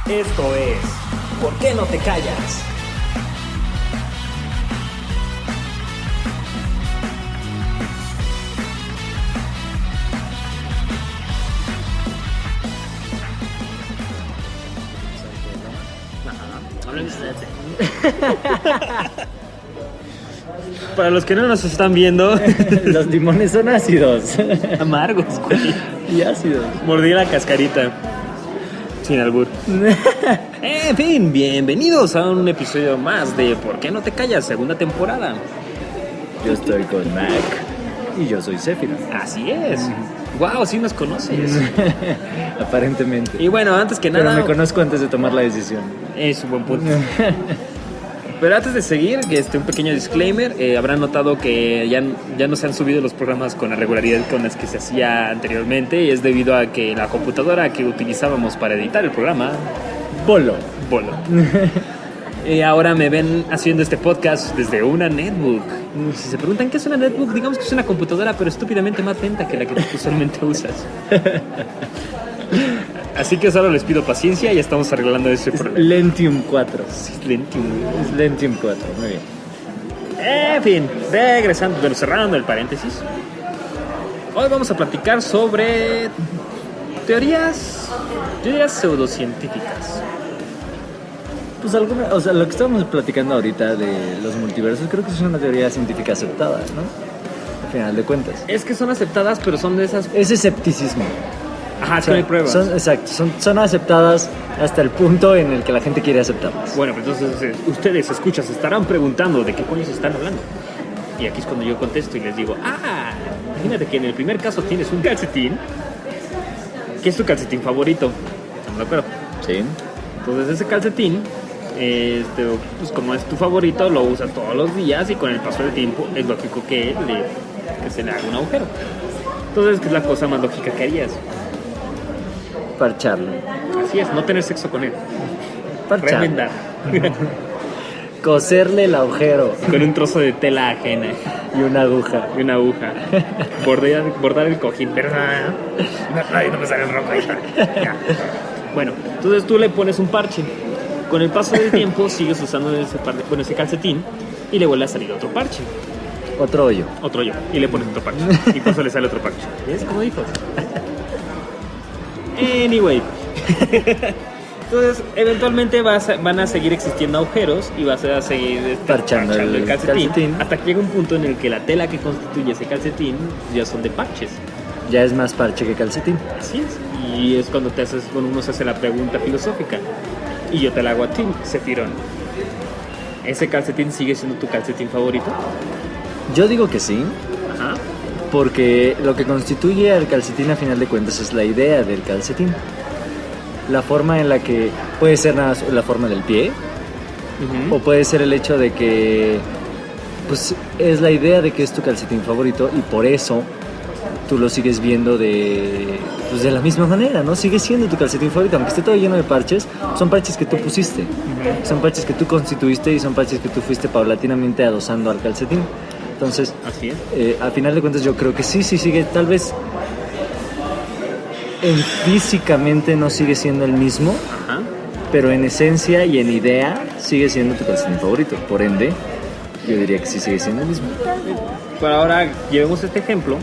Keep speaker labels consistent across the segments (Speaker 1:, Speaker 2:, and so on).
Speaker 1: Esto es ¿Por qué no te callas?
Speaker 2: Para los que no nos están viendo,
Speaker 3: los limones son ácidos.
Speaker 2: Amargos, güey.
Speaker 3: Y ácidos.
Speaker 2: Mordí la cascarita. Sin albur. En fin, bienvenidos a un episodio más de ¿Por qué no te callas? Segunda temporada.
Speaker 3: Yo estoy con Mac y yo soy Zephyr.
Speaker 2: Así es. Wow, sí nos conoces.
Speaker 3: Aparentemente.
Speaker 2: Y bueno, antes que nada,
Speaker 3: Pero me conozco antes de tomar la decisión.
Speaker 2: es un buen punto. Pero antes de seguir, un pequeño disclaimer. Habrán notado que ya no se han subido los programas con la regularidad con las que se hacía anteriormente. Y es debido a que la computadora que utilizábamos para editar el programa,
Speaker 3: Bolo.
Speaker 2: Ahora me ven haciendo este podcast desde una netbook. Si se preguntan qué es una netbook, digamos que es una computadora, pero estúpidamente más lenta que la que tú usualmente usas. Así que solo les pido paciencia y estamos arreglando ese problema.
Speaker 3: Lentium 4.
Speaker 2: Sí, Lentium.
Speaker 3: Es Lentium 4, muy bien.
Speaker 2: En fin, regresando, pero cerrando el paréntesis. Hoy vamos a platicar sobre teorías, yo diría pseudocientíficas.
Speaker 3: Pues alguna, o sea, lo que estábamos platicando ahorita de los multiversos, creo que es una teoría científica aceptada, ¿no? Al final de cuentas.
Speaker 2: Es que son aceptadas, pero son de esas...
Speaker 3: Es escepticismo.
Speaker 2: Ajá,
Speaker 3: O sea,
Speaker 2: no hay pruebas.
Speaker 3: Son aceptadas hasta el punto en el que la gente quiere aceptarlas.
Speaker 2: Bueno, pues entonces ustedes, escuchas, se estarán preguntando de qué coño se están hablando. Y aquí es cuando yo contesto y les digo, imagínate que en el primer caso tienes un calcetín, que es tu calcetín favorito. ¿Estamos de acuerdo?
Speaker 3: Sí.
Speaker 2: Entonces ese calcetín, pues como es tu favorito, lo usas todos los días y con el paso del tiempo es lógico que se le haga un agujero. Entonces, ¿qué es la cosa más lógica que harías?
Speaker 3: Parcharlo.
Speaker 2: Así es, no tener sexo con él.
Speaker 3: Parcharlo.
Speaker 2: Remendar.
Speaker 3: Coserle el agujero.
Speaker 2: Con un trozo de tela ajena.
Speaker 3: Y una aguja.
Speaker 2: Y una aguja. Bordar el cojín. Pero no me sale el rojo ahí. Ya. Bueno, entonces tú le pones un parche. Con el paso del tiempo sigues usando ese calcetín y le vuelve a salir otro parche.
Speaker 3: Otro hoyo.
Speaker 2: Y le pones otro parche. Y por eso le sale otro parche. ¿Ves cómo dijo? Anyway. Entonces, eventualmente van a seguir existiendo agujeros y vas a seguir
Speaker 3: parchando el calcetín
Speaker 2: hasta que llega un punto en el que la tela que constituye ese calcetín ya son de parches.
Speaker 3: Ya es más parche que calcetín.
Speaker 2: Así es. Y es cuando uno se hace la pregunta filosófica. Y yo te la hago a ti, Zefirón. ¿Ese calcetín sigue siendo tu calcetín favorito?
Speaker 3: Yo digo que sí.
Speaker 2: Ajá.
Speaker 3: Porque lo que constituye al calcetín a final de cuentas es la idea del calcetín. La forma en la que puede ser la forma del pie, o puede ser el hecho de que pues es la idea de que es tu calcetín favorito y por eso tú lo sigues viendo de la misma manera, ¿no? Sigue siendo tu calcetín favorito, aunque esté todo lleno de parches, son parches que tú pusiste, son parches que tú constituiste y son parches que tú fuiste paulatinamente adosando al calcetín. Entonces,
Speaker 2: así es.
Speaker 3: A final de cuentas yo creo que sí sigue, tal vez físicamente no sigue siendo el mismo,
Speaker 2: Ajá.
Speaker 3: pero en esencia y en idea sigue siendo tu calcetín favorito. Por ende, yo diría que sí sigue siendo el mismo.
Speaker 2: Pero ahora llevemos este ejemplo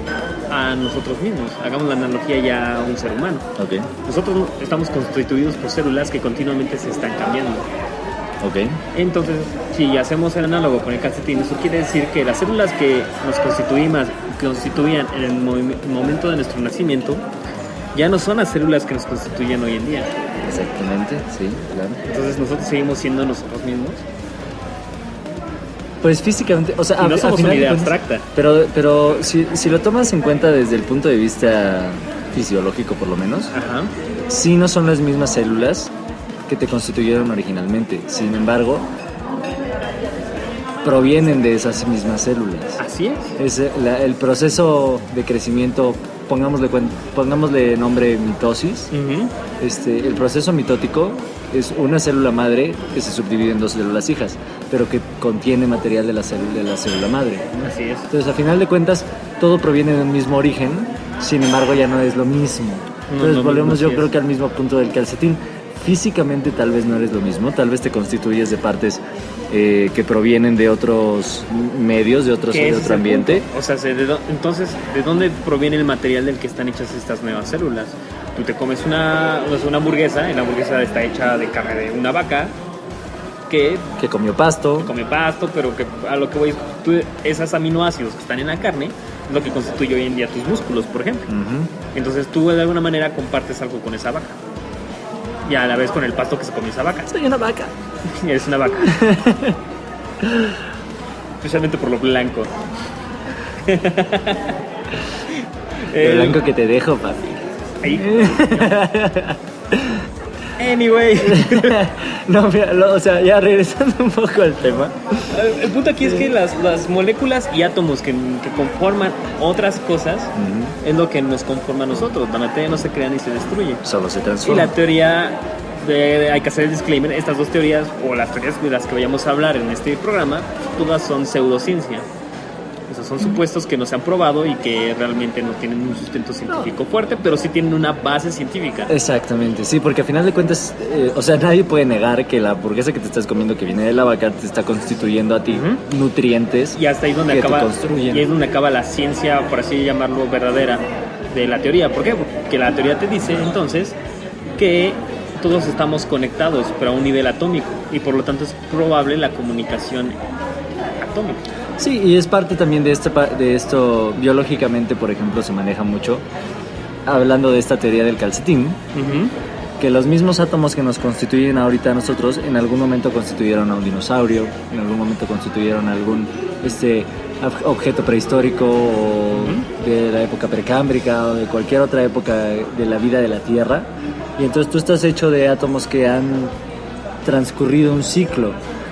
Speaker 2: a nosotros mismos. Hagamos la analogía ya a un ser humano.
Speaker 3: Ok.
Speaker 2: Nosotros estamos constituidos por células que continuamente se están cambiando.
Speaker 3: Ok.
Speaker 2: Entonces, si hacemos el análogo con el calcetín, eso quiere decir que las células que nos constituían en el momento de nuestro nacimiento ya no son las células que nos constituyen hoy en día.
Speaker 3: Exactamente, sí, claro.
Speaker 2: Entonces nosotros seguimos siendo nosotros mismos.
Speaker 3: Pues físicamente, o sea,
Speaker 2: y no somos una idea abstracta.
Speaker 3: Pero si lo tomas en cuenta desde el punto de vista fisiológico, por lo menos,
Speaker 2: Ajá.
Speaker 3: sí no son las mismas células que te constituyeron originalmente. Sin embargo, provienen de esas mismas células.
Speaker 2: Así es.
Speaker 3: El proceso de crecimiento, pongámosle nombre mitosis. El proceso mitótico es una célula madre que se subdivide en dos células hijas, pero que contiene material de la célula madre.
Speaker 2: Así es.
Speaker 3: Entonces, a final de cuentas, todo proviene de un mismo origen, sin embargo, ya no es lo mismo. Entonces, volvemos yo creo que al mismo punto del calcetín. físicamente tal vez no eres lo mismo, tal vez te constituyes de partes que provienen de otros medios, de otro ambiente.
Speaker 2: O sea, entonces, ¿de dónde proviene el material del que están hechas estas nuevas células? Tú te comes una hamburguesa, y la hamburguesa está hecha de carne de una vaca que
Speaker 3: comió pasto.
Speaker 2: come pasto, pero que a lo que voy, esos aminoácidos que están en la carne es lo que constituye hoy en día tus músculos, por ejemplo. Entonces tú de alguna manera compartes algo con esa vaca y a la vez con el pasto que se comió esa vaca.
Speaker 3: Soy una vaca.
Speaker 2: Eres una vaca. Especialmente por lo blanco.
Speaker 3: Lo blanco que te dejo, papi.
Speaker 2: Ahí. Anyway.
Speaker 3: No, mira, o sea, ya regresando un poco al tema.
Speaker 2: El punto aquí es que las moléculas y átomos que conforman otras cosas es lo que nos conforma a nosotros. La materia no se crea ni se destruye.
Speaker 3: Solo se
Speaker 2: Y
Speaker 3: transforma.
Speaker 2: la teoría, hay que hacer el disclaimer, estas dos teorías, o las teorías de las que vayamos a hablar en este programa, todas son pseudociencia. Esos son supuestos que no se han probado y que realmente no tienen un sustento científico fuerte, pero sí tienen una base científica.
Speaker 3: Exactamente, sí, porque al final de cuentas, o sea, nadie puede negar que la hamburguesa que te estás comiendo, que viene de la vaca, te está constituyendo a ti nutrientes
Speaker 2: Y hasta ahí es donde
Speaker 3: que
Speaker 2: acaba,
Speaker 3: te construyen.
Speaker 2: y es donde acaba la ciencia, por así llamarlo, verdadera de la teoría. ¿Por qué? Porque la teoría te dice entonces que todos estamos conectados, pero a un nivel atómico, y por lo tanto es probable la comunicación atómica.
Speaker 3: Sí, y es parte también de esto, biológicamente, por ejemplo, se maneja mucho, hablando de esta teoría del calcetín, que los mismos átomos que nos constituyen ahorita a nosotros, en algún momento constituyeron a un dinosaurio, en algún momento constituyeron a algún objeto prehistórico o de la época precámbrica o de cualquier otra época de la vida de la Tierra. Y entonces tú estás hecho de átomos que han transcurrido un ciclo,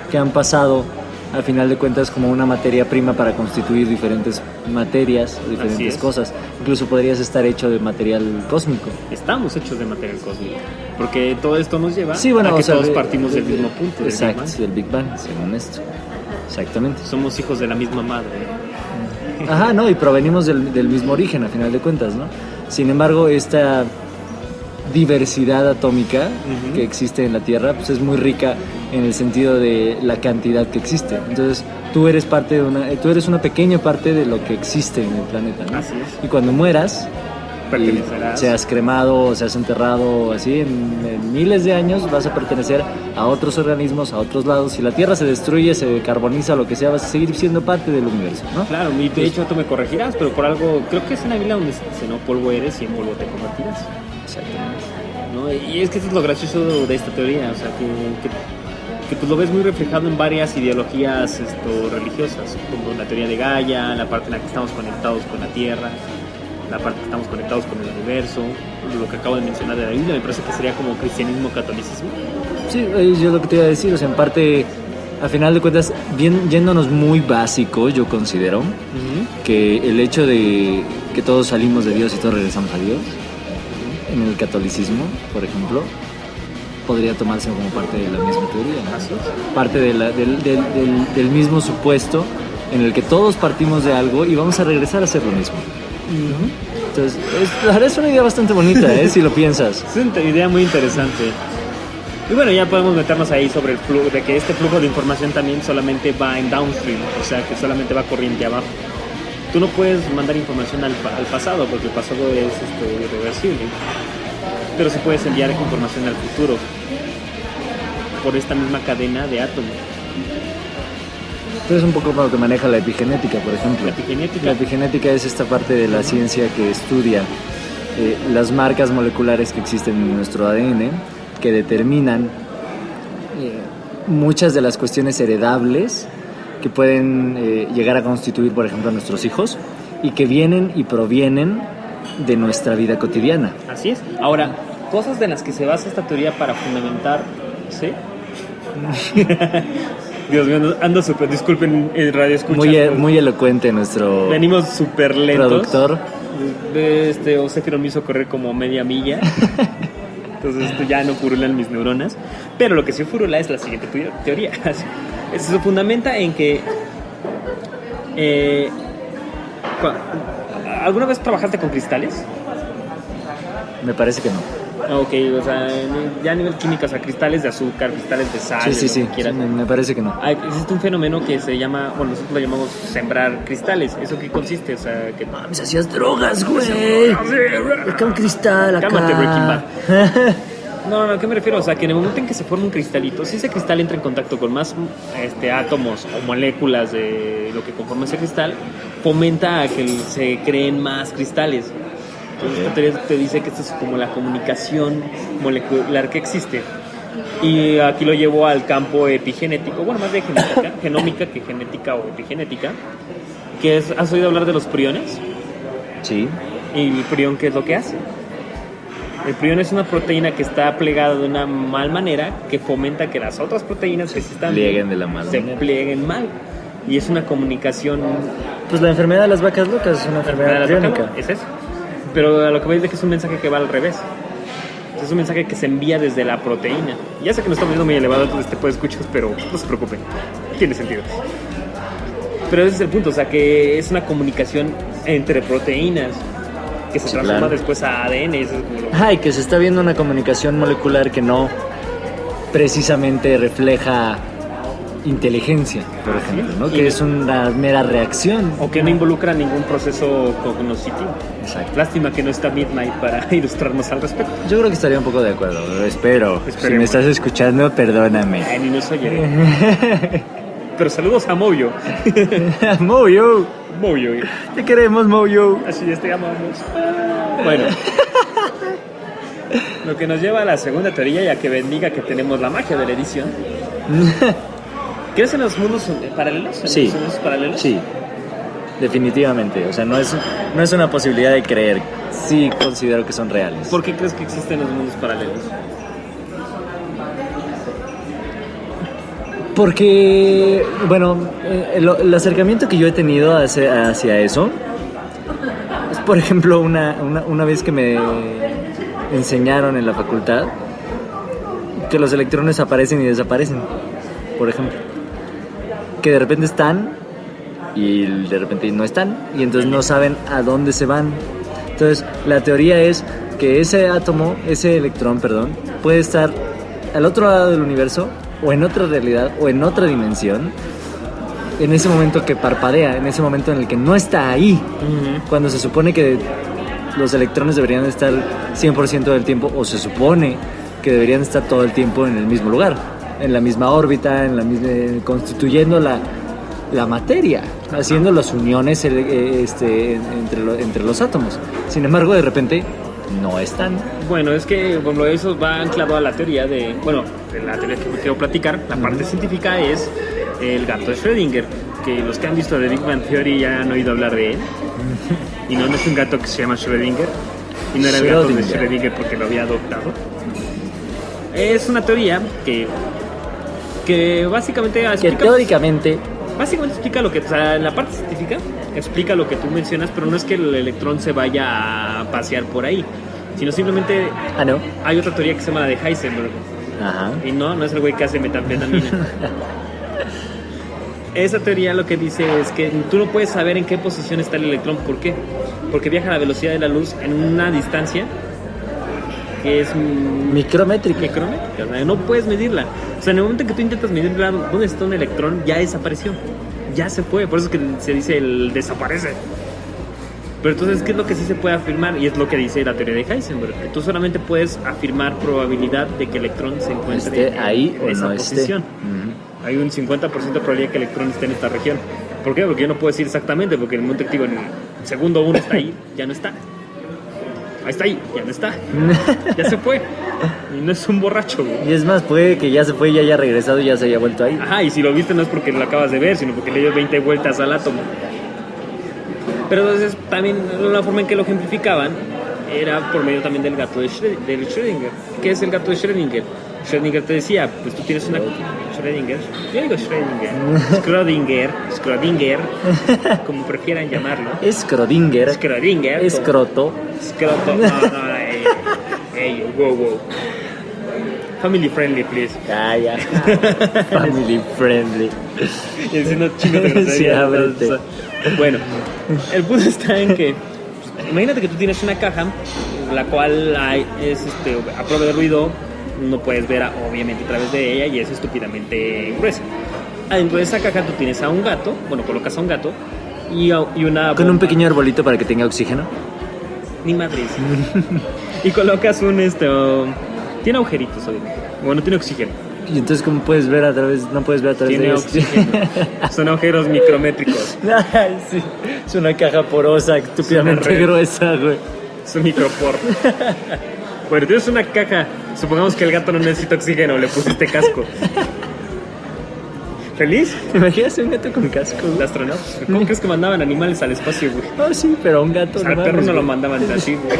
Speaker 3: que han pasado, al final de cuentas, como una materia prima para constituir diferentes materias, diferentes cosas. Incluso podrías estar hecho de material cósmico.
Speaker 2: Estamos hechos de material cósmico, porque todo esto nos lleva
Speaker 3: Bueno,
Speaker 2: a que
Speaker 3: o sea,
Speaker 2: todos partimos del mismo punto.
Speaker 3: Exacto, del Big Bang, según esto. Exactamente.
Speaker 2: Somos hijos de la misma madre.
Speaker 3: Ajá, no, y provenimos del mismo origen, a final de cuentas, ¿no? Sin embargo, esta diversidad atómica que existe en la Tierra, pues es muy rica en el sentido de la cantidad que existe. Entonces, tú eres una pequeña parte de lo que existe en el planeta, ¿no?
Speaker 2: Así es.
Speaker 3: Y cuando mueras,
Speaker 2: Pertenecerás.
Speaker 3: seas cremado o seas enterrado así en miles de años, vas a pertenecer a otros organismos, a otros lados. Si la Tierra se destruye, se carboniza, lo que sea, vas a seguir siendo parte del universo, ¿no?
Speaker 2: Claro, y de hecho tú me corregirás, pero por algo, creo que es en la Biblia donde dice, no, polvo eres y en polvo te convertirás.
Speaker 3: Exactamente.
Speaker 2: ¿No? Y es que esto es lo gracioso de esta teoría, o sea, que pues lo ves muy reflejado en varias ideologías religiosas, como la teoría de Gaia, la parte en la que estamos conectados con la Tierra, la parte que estamos conectados con el universo, lo que acabo de mencionar de la Biblia, me parece que sería como cristianismo, catolicismo.
Speaker 3: Sí, yo lo que te iba a decir, o sea, en parte, a final de cuentas, yéndonos muy básico, yo considero que el hecho de que todos salimos de Dios y todos regresamos a Dios, en el catolicismo, por ejemplo, podría tomarse como parte de la misma teoría, ¿no?
Speaker 2: Así es.
Speaker 3: Parte del mismo supuesto en el que todos partimos de algo y vamos a regresar a hacer lo mismo. Entonces, la verdad es una idea bastante bonita, si lo piensas.
Speaker 2: Es una idea muy interesante. Y bueno, ya podemos meternos ahí sobre el flujo, de que este flujo de información también solamente va en downstream, o sea, que solamente va corriente abajo. Tú no puedes mandar información al pasado, porque el pasado es irreversible, pero sí puedes enviar información al futuro por esta misma cadena de átomos.
Speaker 3: Entonces, un poco como lo que maneja la epigenética, por ejemplo.
Speaker 2: La
Speaker 3: La epigenética es esta parte de la ciencia que estudia las marcas moleculares que existen en nuestro ADN, que determinan muchas de las cuestiones heredables que pueden llegar a constituir, por ejemplo, a nuestros hijos, y que vienen y provienen de nuestra vida cotidiana.
Speaker 2: Así es. Ahora, cosas de las que se basa esta teoría para fundamentar, ¿sí? Dios mío, ando súper, disculpen el radio escucha.
Speaker 3: Muy elocuente nuestro
Speaker 2: venimos súper lentos.
Speaker 3: productor.
Speaker 2: Oséfiro me hizo correr como media milla. Entonces ya no furulan mis neuronas. Pero lo que sí furula es la siguiente teoría. Se fundamenta en que ¿alguna vez trabajaste con cristales?
Speaker 3: Me parece que no.
Speaker 2: Ok, o sea, ya a nivel químico, o sea, cristales de azúcar, cristales de sal,
Speaker 3: Sí.
Speaker 2: lo que quieras.
Speaker 3: Me parece que no.
Speaker 2: Existe un fenómeno que se llama, bueno, nosotros lo llamamos sembrar cristales. ¿Eso qué consiste? O sea, que...
Speaker 3: Mames, hacías drogas, güey. Acá un cristal, acá.
Speaker 2: Cálmate, Breaking Bad. No, ¿a qué me refiero? O sea, que en el momento en que se forma un cristalito, si ese cristal entra en contacto con más átomos o moléculas de lo que conforma ese cristal, fomenta a que se creen más cristales. Entonces, esta teoría te dice que esto es como la comunicación molecular que existe. Y aquí lo llevo al campo epigenético, bueno, más de genética, genómica que genética o epigenética, que es, ¿has oído hablar de los priones?
Speaker 3: Sí.
Speaker 2: ¿Y el prión qué es lo que hace? El prión es una proteína que está plegada de una mal manera que fomenta que las otras proteínas que se están
Speaker 3: plieguen de la mala
Speaker 2: se
Speaker 3: manera.
Speaker 2: plieguen mal. Y es una comunicación...
Speaker 3: Pues la enfermedad de las vacas locas es una enfermedad priónica.
Speaker 2: Es eso. Pero a lo que veis de que es un mensaje que va al revés. Es un mensaje que se envía desde la proteína. Ya sé que no estamos viendo muy elevado este tipo de escuchas, pero no se preocupen. Tiene sentido. Pero ese es el punto, o sea que es una comunicación entre proteínas que se transforma
Speaker 3: claro.
Speaker 2: después a ADN. Eso es como lo...
Speaker 3: Ay, que se está viendo una comunicación molecular que no precisamente refleja inteligencia, por ejemplo, ¿no? Que es una mera reacción.
Speaker 2: O que no involucra ningún proceso cognitivo.
Speaker 3: Exacto.
Speaker 2: Lástima que no está Midnight para ilustrarnos al respecto.
Speaker 3: Yo creo que estaría un poco de acuerdo. Espero. Si
Speaker 2: Esperemos.
Speaker 3: me estás escuchando, perdóname.
Speaker 2: Ay, ni nos oye. Pero saludos a Moyo.
Speaker 3: Moyo.
Speaker 2: Moyo.
Speaker 3: Te queremos, Moyo.
Speaker 2: Así es, te amamos. Bueno. Lo que nos lleva a la segunda teoría, ya que bendiga que tenemos la magia de la edición. ¿Crees en los mundos paralelos? ¿En
Speaker 3: Sí.
Speaker 2: los mundos paralelos?
Speaker 3: Sí. Definitivamente. O sea, no es una posibilidad de creer. Sí considero que son reales.
Speaker 2: ¿Por qué crees que existen los mundos paralelos?
Speaker 3: Porque, bueno, el acercamiento que yo he tenido hacia eso es, por ejemplo, una vez que me enseñaron en la facultad que los electrones aparecen y desaparecen, por ejemplo. Que de repente están y de repente no están y entonces no saben a dónde se van. Entonces, la teoría es que ese electrón, puede estar al otro lado del universo o en otra realidad o en otra dimensión en ese momento que parpadea, en ese momento en el que no está ahí, cuando se supone que los electrones deberían estar 100% del tiempo, o se supone que deberían estar todo el tiempo en el mismo lugar, en la misma órbita, constituyendo la materia, haciendo las uniones entre los átomos. Sin embargo, de repente no están.
Speaker 2: Bueno, es que por lo eso va anclado a la teoría de la teoría que quiero platicar. La parte científica es el gato de Schrödinger, que los que han visto The Big Bang Theory ya han oído hablar de él. Y no es un gato que se llama Schrödinger, y no era el gato de Schrödinger porque lo había adoptado. Es una teoría que básicamente explica,
Speaker 3: teóricamente
Speaker 2: explica lo que, o sea, en la parte científica explica lo que tú mencionas, pero no es que el electrón se vaya a pasear por ahí, sino simplemente
Speaker 3: no.
Speaker 2: hay otra teoría que se llama la de Heisenberg.
Speaker 3: Ajá.
Speaker 2: Y no es el güey que hace metanfetamina. Esa teoría lo que dice es que tú no puedes saber en qué posición está el electrón. ¿Por qué? Porque viaja a la velocidad de la luz en una distancia que es
Speaker 3: micrométrica.
Speaker 2: O sea, no puedes medirla. O sea, en el momento que tú intentas medir dónde está un electrón, ya desapareció. Ya se fue. Por eso es que se dice el desaparece. Pero entonces, ¿qué es lo que sí se puede afirmar? Y es lo que dice la teoría de Heisenberg. Que tú solamente puedes afirmar probabilidad de que el electrón se encuentre
Speaker 3: ahí
Speaker 2: en
Speaker 3: o
Speaker 2: esa
Speaker 3: no
Speaker 2: posición. Hay un 50% de probabilidad de que el electrón esté en esta región. ¿Por qué? Porque yo no puedo decir exactamente, porque en el momento que digo, en el segundo 1 está ahí, ya no está. Ahí está ahí, ya no está. Ya se fue. Y no es un borracho, güey.
Speaker 3: Y es más, puede que ya se fue y ya haya regresado y ya se haya vuelto ahí.
Speaker 2: Ajá, y si lo viste no es porque lo acabas de ver, sino porque le dio 20 vueltas al átomo. Pero entonces también la forma en que lo ejemplificaban era por medio también del gato de Schrödinger. ¿Qué es el gato de Schrödinger? Schrödinger te decía, pues tú tienes una... Schrödinger, yo digo Schrödinger, como prefieran llamarlo.
Speaker 3: Schrödinger. Escroto.
Speaker 2: Hey, wow. Family friendly, please.
Speaker 3: Ya. Family friendly.
Speaker 2: Y diciendo chingos de groserías.
Speaker 3: Sí, ábrete.
Speaker 2: Bueno, el punto está en que Imagínate que tú tienes una caja, la cual es a prueba de ruido, no puedes ver obviamente a través de ella y es estúpidamente gruesa. Adentro de esa caja tú tienes a un gato, colocas a un gato y una...
Speaker 3: Con un pequeño arbolito para que tenga oxígeno.
Speaker 2: Ni madres. Y colocas tiene agujeritos, obviamente. Bueno, tiene oxígeno.
Speaker 3: Y entonces, ¿cómo puedes ver a través? No puedes ver a través
Speaker 2: Tiene
Speaker 3: de
Speaker 2: oxígeno. Son agujeros micrométricos.
Speaker 3: Ay, sí. Es una caja porosa, estúpidamente gruesa, güey.
Speaker 2: Es un micropor. Bueno, tienes una caja. Supongamos que el gato no necesita oxígeno, le pusiste casco. ¿Feliz?
Speaker 3: ¿Te imaginas un gato con casco,
Speaker 2: ¿El
Speaker 3: güey?
Speaker 2: astronauta? ¿Cómo crees que mandaban animales al espacio, güey?
Speaker 3: Ah, sí, pero un gato.
Speaker 2: Al perro no lo mandaban así, güey.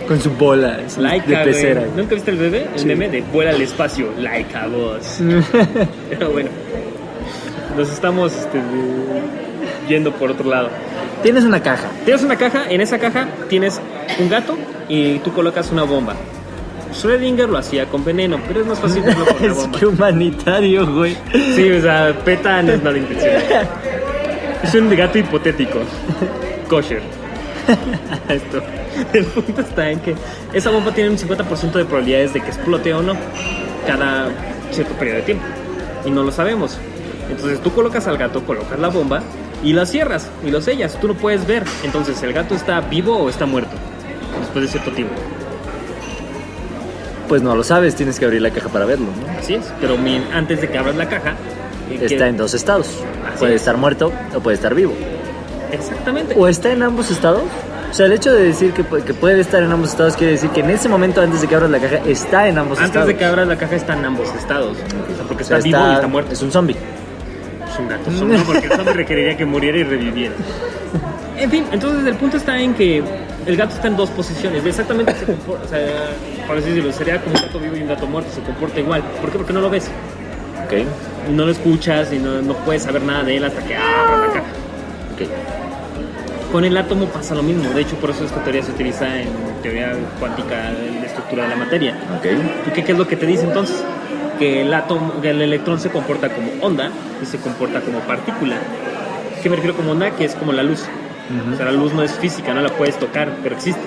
Speaker 3: Con su bola así,
Speaker 2: Laika,
Speaker 3: de pecera.
Speaker 2: güey. ¿Nunca viste el bebé? El meme de vuela al espacio. Laika, vos. Pero bueno, nos estamos yendo por otro lado.
Speaker 3: Tienes una caja.
Speaker 2: Tienes una caja, en esa caja tienes un gato y tú colocas una bomba. Schrödinger lo hacía con veneno, pero es más fácil verlo con una
Speaker 3: Es
Speaker 2: bomba.
Speaker 3: que humanitario, güey.
Speaker 2: Sí, o sea, PETA no es nada intencional. Es un gato hipotético. Kosher. Esto. El punto está en que esa bomba tiene un 50% de probabilidades de que explote o no cada cierto periodo de tiempo. Y no lo sabemos. Entonces tú colocas al gato, colocas la bomba y la cierras y lo sellas. Tú no puedes ver. Entonces, ¿el gato está vivo o está muerto? Después de cierto tiempo.
Speaker 3: Pues no lo sabes, tienes que abrir la caja para verlo, ¿no?
Speaker 2: Así es. Pero antes de que abras la caja...
Speaker 3: Está en dos estados.
Speaker 2: Así
Speaker 3: Puede
Speaker 2: es.
Speaker 3: estar muerto o puede estar vivo.
Speaker 2: Exactamente.
Speaker 3: ¿O está en ambos estados? O sea, el hecho de decir que puede estar en ambos estados quiere decir que en ese momento, antes de que abras la caja, está en ambos
Speaker 2: Antes
Speaker 3: estados.
Speaker 2: de que abras la caja está en ambos estados. O sea, porque
Speaker 3: O sea,
Speaker 2: está vivo y está muerto.
Speaker 3: Es un zombie.
Speaker 2: Es un gato zombie, porque el zombie requeriría que muriera y reviviera. En fin, entonces el punto está en que el gato está en dos posiciones. Exactamente se comporta, o sea, por así decirlo, sería como un gato vivo y un gato muerto, se comporta igual. ¿Por qué? Porque no lo ves.
Speaker 3: Ok.
Speaker 2: No lo escuchas y no puedes saber nada de él hasta que abra la caja.
Speaker 3: Ok.
Speaker 2: Con el átomo pasa lo mismo. De hecho, por eso esta teoría se utiliza en teoría cuántica de la estructura de la materia.
Speaker 3: Ok.
Speaker 2: ¿Y qué es lo que te dice entonces? Que el electrón se comporta como onda y se comporta como partícula. ¿Qué me refiero como onda? Que es como la luz. O sea, la luz no es física, no la puedes tocar, pero existe.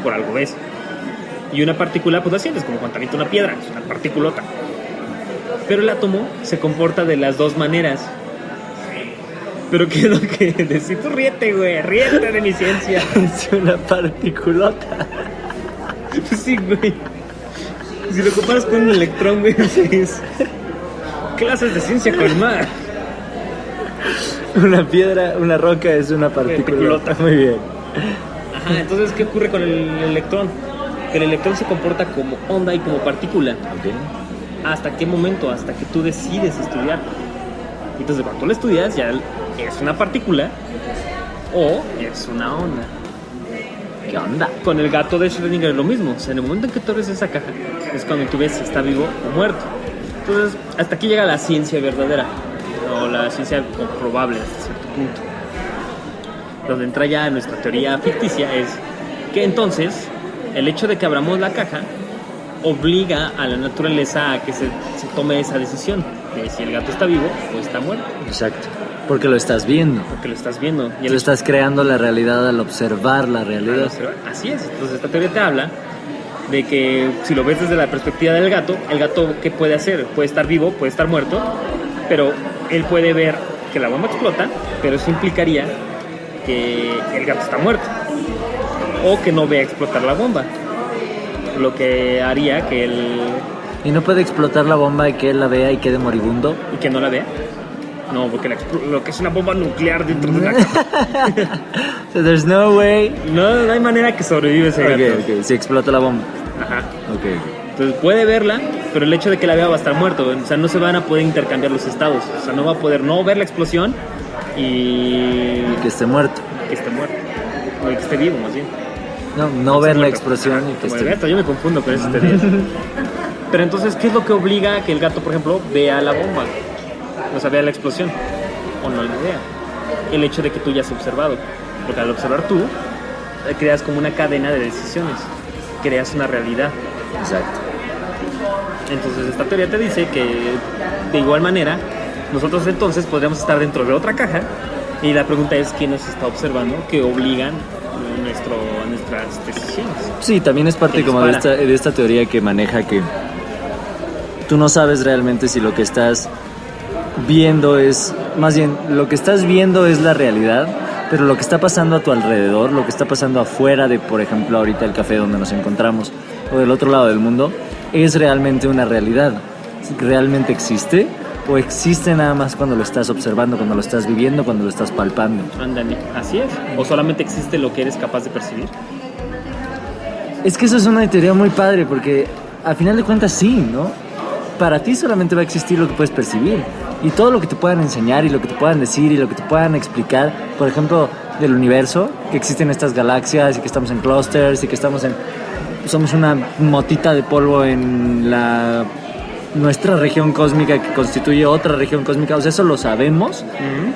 Speaker 2: Por algo ves. Y una partícula, pues la sientes como cuando avienta una piedra, es una particulota. Pero el átomo se comporta de las dos maneras. Pero ¿qué es lo que decís? Tú ríete, güey, ríete de mi ciencia.
Speaker 3: Es una particulota.
Speaker 2: Sí, güey. Si lo comparas con un electrón, güey, es clases de ciencia con mar.
Speaker 3: Una piedra, una roca es una particulota. Muy bien.
Speaker 2: Ajá, entonces, ¿qué ocurre con el electrón? Que el electrón se comporta como onda y como partícula.
Speaker 3: Ok.
Speaker 2: ¿Hasta qué momento? Hasta que tú decides estudiarlo. Entonces, cuando tú lo estudias, ya es una partícula o es una onda.
Speaker 3: ¿Qué onda?
Speaker 2: Con el gato de Schrödinger es lo mismo. O sea, en el momento en que tú abres esa caja, es cuando tú ves si está vivo o muerto. Entonces, hasta aquí llega la ciencia verdadera, o la ciencia comprobable hasta cierto punto. Donde entra ya nuestra teoría ficticia es que entonces, el hecho de que abramos la caja obliga a la naturaleza a que se tome esa decisión de si el gato está vivo o está muerto.
Speaker 3: Exacto. Porque lo estás viendo.
Speaker 2: Porque lo estás viendo. Y
Speaker 3: Tú estás creando la realidad al observar la realidad.
Speaker 2: Así es. Entonces esta teoría te habla de que si lo ves desde la perspectiva del gato, el gato ¿qué puede hacer? Puede estar vivo, puede estar muerto, pero él puede ver que la bomba explota, pero eso implicaría que el gato está muerto o que no vea explotar la bomba, lo que haría que él...
Speaker 3: ¿Y no puede explotar la bomba y que él la vea y quede moribundo?
Speaker 2: ¿Y que no la vea? No, porque lo que es una bomba nuclear dentro de una caja.
Speaker 3: So there's no way.
Speaker 2: No hay manera que sobrevive ese gato.
Speaker 3: Ok, si explota la bomba.
Speaker 2: Ajá.
Speaker 3: Ok.
Speaker 2: Entonces puede verla, pero el hecho de que la vea va a estar muerto. O sea, no se van a poder intercambiar los estados. O sea, no va a poder no ver la explosión y
Speaker 3: que esté muerto.
Speaker 2: que esté muerto. O que esté vivo, más bien.
Speaker 3: No ver la
Speaker 2: muerto.
Speaker 3: explosión
Speaker 2: Ajá,
Speaker 3: y que
Speaker 2: como
Speaker 3: esté...
Speaker 2: el gato, yo me confundo con esas teorías. Pero entonces, ¿qué es lo que obliga a que el gato, por ejemplo, vea la bomba? O sea, vea la explosión. O no la vea. El hecho de que tú ya has observado. Porque al observar tú, creas como una cadena de decisiones. Creas una realidad.
Speaker 3: Exacto.
Speaker 2: Entonces esta teoría te dice que de igual manera nosotros entonces podríamos estar dentro de otra caja y la pregunta es quién nos está observando que obligan nuestras decisiones.
Speaker 3: Sí, también es parte
Speaker 2: Que
Speaker 3: como
Speaker 2: dispara.
Speaker 3: de esta teoría que maneja que tú no sabes realmente si lo que estás viendo es, más bien, lo que estás viendo es la realidad, pero lo que está pasando a tu alrededor, lo que está pasando afuera de, por ejemplo, ahorita el café donde nos encontramos, o del otro lado del mundo, es realmente una realidad. ¿Realmente existe? ¿O existe nada más cuando lo estás observando, cuando lo estás viviendo, cuando lo estás palpando?
Speaker 2: Ándale, así es. ¿O solamente existe lo que eres capaz de percibir?
Speaker 3: Es que eso es una teoría muy padre, porque al final de cuentas sí, ¿no? Para ti solamente va a existir lo que puedes percibir. Y todo lo que te puedan enseñar y lo que te puedan decir y lo que te puedan explicar, por ejemplo, del universo, que existen estas galaxias y que estamos en clusters y que somos una motita de polvo en nuestra región cósmica que constituye otra región cósmica, o sea, eso lo sabemos,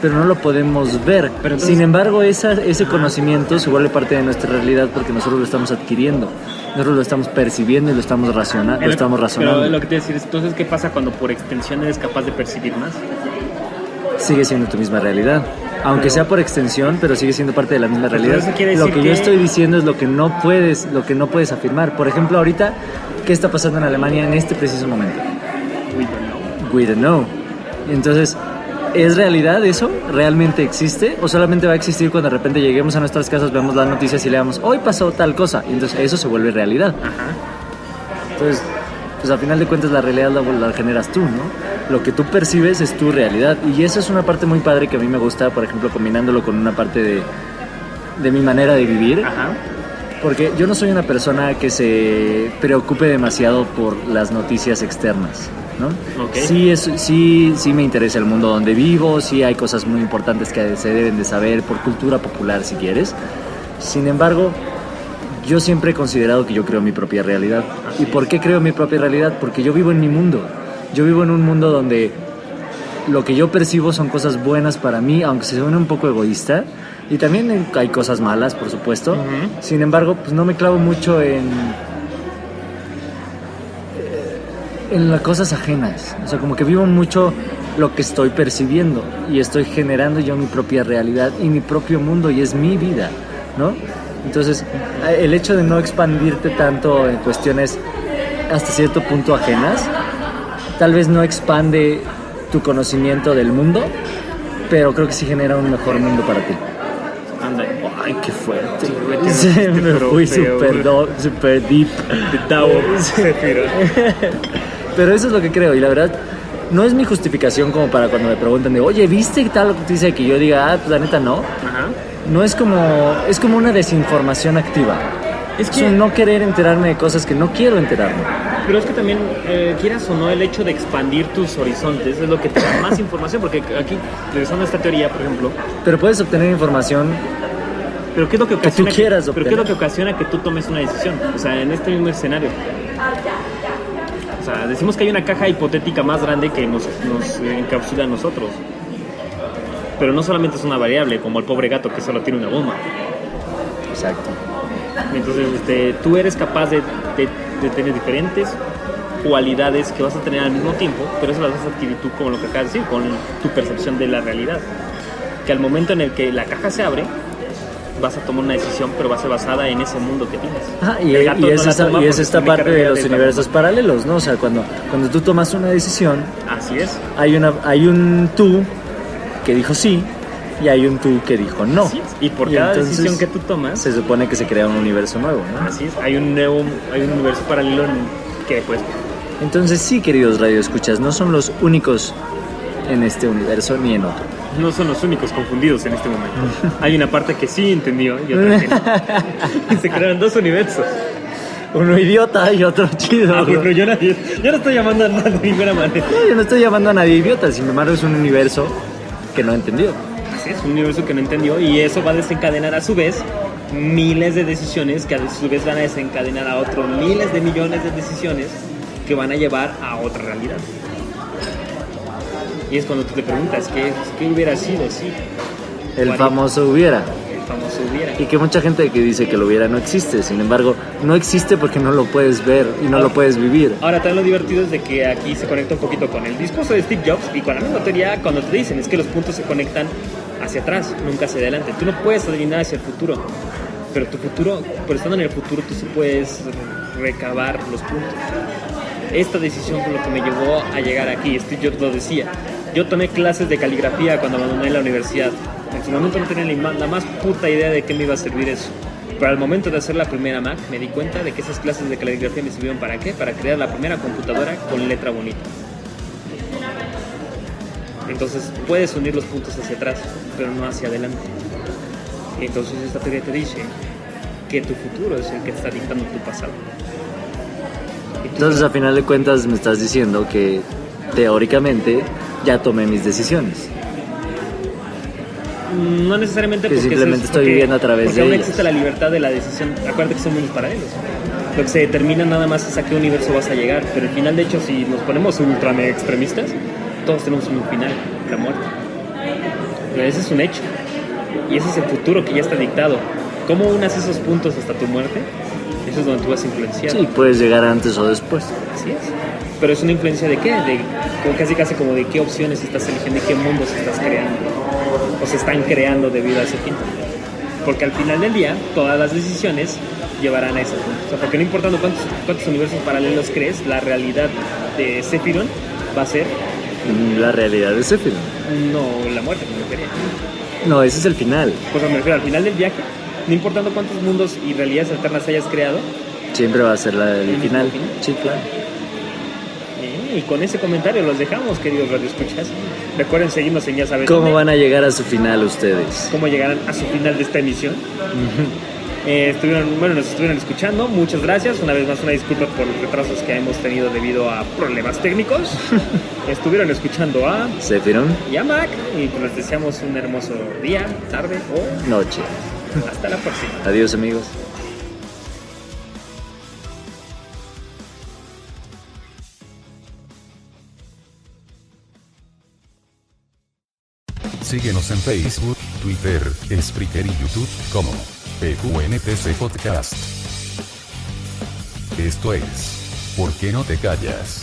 Speaker 3: pero no lo podemos ver.
Speaker 2: Pero entonces,
Speaker 3: sin embargo, ese conocimiento se vuelve parte de nuestra realidad porque nosotros lo estamos adquiriendo, nosotros lo estamos percibiendo y lo estamos razonando.
Speaker 2: Pero lo que te decir es, entonces, ¿qué pasa cuando por extensión eres capaz de percibir más?
Speaker 3: Sigue siendo tu misma realidad, aunque sea por extensión, pero sigue siendo parte de la misma realidad.
Speaker 2: Eso quiere
Speaker 3: Lo
Speaker 2: decir
Speaker 3: que yo estoy diciendo es lo que no puedes afirmar. Por ejemplo, ahorita, ¿qué está pasando en Alemania en este preciso momento? We don't know. Entonces, ¿es realidad eso? ¿Realmente existe? ¿O solamente va a existir cuando de repente lleguemos a nuestras casas, veamos las noticias y leamos, hoy pasó tal cosa? Y entonces eso se vuelve realidad.
Speaker 2: Ajá.
Speaker 3: Entonces, pues al final de cuentas la realidad la generas tú, ¿no? Lo que tú percibes es tu realidad. Y esa es una parte muy padre que a mí me gusta, por ejemplo, combinándolo con una parte de mi manera de vivir.
Speaker 2: Ajá.
Speaker 3: Porque yo no soy una persona que se preocupe demasiado por las noticias externas, ¿no?
Speaker 2: Okay.
Speaker 3: Sí me interesa el mundo donde vivo, sí hay cosas muy importantes que se deben de saber por cultura popular, si quieres. Sin embargo, yo siempre he considerado que yo creo mi propia realidad. ¿Y por qué creo mi propia realidad? Porque yo vivo en mi mundo. Yo vivo en un mundo donde lo que yo percibo son cosas buenas para mí, aunque se suene un poco egoísta. Y también hay cosas malas, por supuesto. Sin embargo, pues no me clavo mucho en las cosas ajenas. O sea, como que vivo mucho lo que estoy percibiendo y estoy generando yo mi propia realidad y mi propio mundo y es mi vida, ¿no? Entonces, el hecho de no expandirte tanto en cuestiones hasta cierto punto ajenas, tal vez no expande tu conocimiento del mundo, pero creo que sí genera un mejor mundo para ti.
Speaker 2: Anda.
Speaker 3: Ay, qué fuerte.
Speaker 2: Sí,
Speaker 3: me fui super deep. Pero eso es lo que creo y la verdad no es mi justificación como para cuando me preguntan de, oye, ¿viste tal noticia? Que yo diga, pues la neta no.
Speaker 2: Ajá.
Speaker 3: No es como una desinformación activa. Es un no querer enterarme de cosas que no quiero enterarme.
Speaker 2: Pero es que también, quieras o no, el hecho de expandir tus horizontes es lo que te da más información, porque aquí, regresando a esta teoría, por ejemplo...
Speaker 3: Pero puedes obtener información
Speaker 2: ¿pero qué es lo que ocasiona
Speaker 3: tú quieras
Speaker 2: ¿pero qué es lo que ocasiona que tú tomes una decisión? O sea, en este mismo escenario. O sea, decimos que hay una caja hipotética más grande que nos encapsula a nosotros. Pero no solamente es una variable, como el pobre gato que solo tiene una bomba.
Speaker 3: Exacto.
Speaker 2: Entonces, tú eres capaz de tener diferentes cualidades que vas a tener al mismo tiempo, pero eso las vas a adquirir tú, como lo que acabas de decir, con tu percepción de la realidad. Que al momento en el que la caja se abre, vas a tomar una decisión, pero va a ser basada en ese mundo que tienes.
Speaker 3: Y es esta parte de los universos paralelos, ¿no? O sea, cuando tú tomas una decisión,
Speaker 2: así es.
Speaker 3: Hay un tú que dijo sí y hay un tú que dijo no.
Speaker 2: Así es. Y por cada decisión que tú tomas,
Speaker 3: se supone que se crea un universo nuevo, ¿no?
Speaker 2: Así es. Hay un universo paralelo que pues.
Speaker 3: Entonces sí, queridos radioescuchas, no son los únicos en este universo ni en otro.
Speaker 2: No son los únicos confundidos en este momento. Hay una parte que sí entendió y otra que no. Y se crearon dos universos.
Speaker 3: Uno idiota y otro chido.
Speaker 2: Pero yo no estoy llamando a nadie de ninguna manera.
Speaker 3: No, yo no estoy llamando a nadie idiota, sin embargo es un universo que no entendió.
Speaker 2: Así es, un universo que no entendió y eso va a desencadenar a su vez miles de decisiones que a su vez van a desencadenar a otros miles de millones de decisiones que van a llevar a otra realidad. Y es cuando tú te preguntas, ¿qué hubiera sido? Sí.
Speaker 3: El famoso hubiera.
Speaker 2: El famoso hubiera.
Speaker 3: Y que mucha gente que dice que lo hubiera no existe. Sin embargo, no existe porque no lo puedes ver y no lo puedes vivir.
Speaker 2: Ahora, también lo divertido es de que aquí se conecta un poquito con el discurso de Steve Jobs y con la misma teoría cuando te dicen es que los puntos se conectan hacia atrás, nunca hacia adelante. Tú no puedes adivinar hacia el futuro. Pero tu futuro, por estando en el futuro, tú sí puedes recabar los puntos. Esta decisión fue lo que me llevó a llegar aquí. Steve Jobs lo decía. Yo tomé clases de caligrafía cuando abandoné la universidad. En su momento no tenía la más puta idea de qué me iba a servir eso. Pero al momento de hacer la primera Mac, me di cuenta de que esas clases de caligrafía me sirvieron ¿para qué? Para crear la primera computadora con letra bonita. Entonces puedes unir los puntos hacia atrás, pero no hacia adelante. Entonces esta teoría te dice que tu futuro es el que está dictando tu pasado.
Speaker 3: Entonces, a final de cuentas, me estás diciendo que teóricamente ya tomé mis decisiones.
Speaker 2: No necesariamente
Speaker 3: que
Speaker 2: porque
Speaker 3: simplemente estoy viviendo a través
Speaker 2: porque
Speaker 3: de
Speaker 2: aún
Speaker 3: ellas.
Speaker 2: existe la libertad de la decisión. Acuérdate que son mundos paralelos. Lo que se determina nada más es a qué universo vas a llegar. Pero al final, de hecho, si nos ponemos ultra mega extremistas, todos tenemos un final, la muerte. Pero ese es un hecho. Y ese es el futuro que ya está dictado. ¿Cómo unas esos puntos hasta tu muerte? Eso es donde tú vas a influenciar.
Speaker 3: Sí, puedes llegar antes o después.
Speaker 2: Así es. Pero es una influencia de qué? De como casi como de qué opciones estás eligiendo y qué mundos estás creando. O se están creando debido a ese fin. Porque al final del día, todas las decisiones llevarán a ese punto. O sea, porque no importando cuántos universos paralelos crees, la realidad de Sephiroth va a ser...
Speaker 3: La realidad de Sephiroth.
Speaker 2: No, la muerte, me refería.
Speaker 3: No, ese es el final.
Speaker 2: Pues me refiero al final del viaje, no importando cuántos mundos y realidades alternas hayas creado.
Speaker 3: Siempre va a ser el final. Sí, claro.
Speaker 2: Y con ese comentario los dejamos, queridos radioescuchas. Recuerden seguirnos en Ya Saben
Speaker 3: ¿Cómo
Speaker 2: Dónde.
Speaker 3: van a llegar a su final ustedes?
Speaker 2: ¿Cómo llegarán a su final de esta emisión? Nos estuvieron escuchando. Muchas gracias. Una vez más, una disculpa por los retrasos que hemos tenido debido a problemas técnicos. Estuvieron escuchando a
Speaker 3: Sephiroth,
Speaker 2: y a Mac. Y pues les deseamos un hermoso día, tarde o
Speaker 3: noche.
Speaker 2: hasta la próxima.
Speaker 3: Adiós, amigos.
Speaker 4: Síguenos en Facebook, Twitter, Spreaker y YouTube como PQNTC Podcast. Esto es ¿Por qué no te callas?